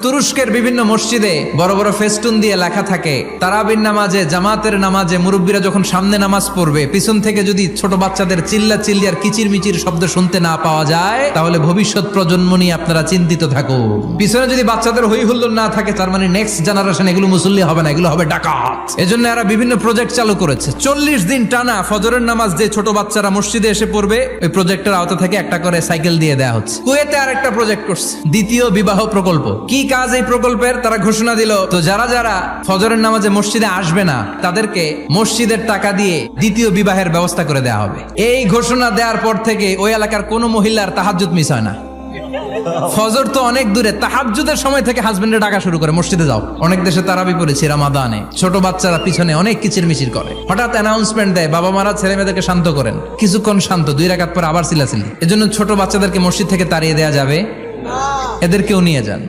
তুরস্কের বিভিন্ন মসজিদে বড় বড় ফেস্টুন দিয়ে লেখা থাকে তারাবির নামাজে, জামাতের নামাজে মুরব্বীরা যখন সামনে নামাজ পড়বে, পিছন থেকে যদি ছোট বাচ্চাদের চিল্লা চিল্লি আর কিচির মিচির শব্দ শুনতে না পাওয়া যায়, তাহলে ভবিষ্যৎ প্রজন্ম নিয়ে আপনারা চিন্তিত থাকুন। পিছনে যদি বাচ্চাদের হই হুল্লোড় না থাকে, তার মানে নেক্সট জেনারেশন এগুলো মুসল্লি হবে না, এগুলো হবে ডাকাত। এজন্য এরা বিভিন্ন প্রজেক্ট চালু করেছে। 40 দিন টানা ফজরের নামাজ যে ছোট বাচ্চারা মসজিদে এসে পড়বে, ওই প্রজেক্টের আওতা থেকে একটা করে সাইকেল দিয়ে দেওয়া হচ্ছে। কুয়েতে আর একটা প্রজেক্ট করছে, দ্বিতীয় বিবাহ প্রকল্প। কি কাজ এই প্রকল্পের? তারা ঘোষণা দিল, তো যারা যারা ফজরের নামাজে মসজিদে আসবে না, তাদেরকে মসজিদের টাকা দিয়ে দ্বিতীয় বিবাহের ব্যবস্থা করে দেওয়া হবে। এই ঘোষণা দেওয়ার পর থেকে ওই এলাকার কোনো মহিলার তাহাজ্জুদ মিস হয় না। ফজর তো অনেক দূরে, তাহাজ্জুদের সময় থেকে হাজবেন্ডে ডাকা শুরু করে, মসজিদে যাও। অনেক দেশে তারাবি পড়েছি রামাদানে, ছোট বাচ্চারা পিছনে অনেক কিচির মিচির করে। হঠাৎ অ্যানাউন্সমেন্ট দেয়, বাবা মারা ছেলে মেয়েদেরকে শান্ত করেন। কিছুক্ষণ শান্ত, 2 রাকাত পর আবার চিল্লাচিল্লি। এজন্য ছোট বাচ্চাদেরকে মসজিদ থেকে তাড়িয়ে দেওয়া যাবে, এদেরকেও নিয়ে যান।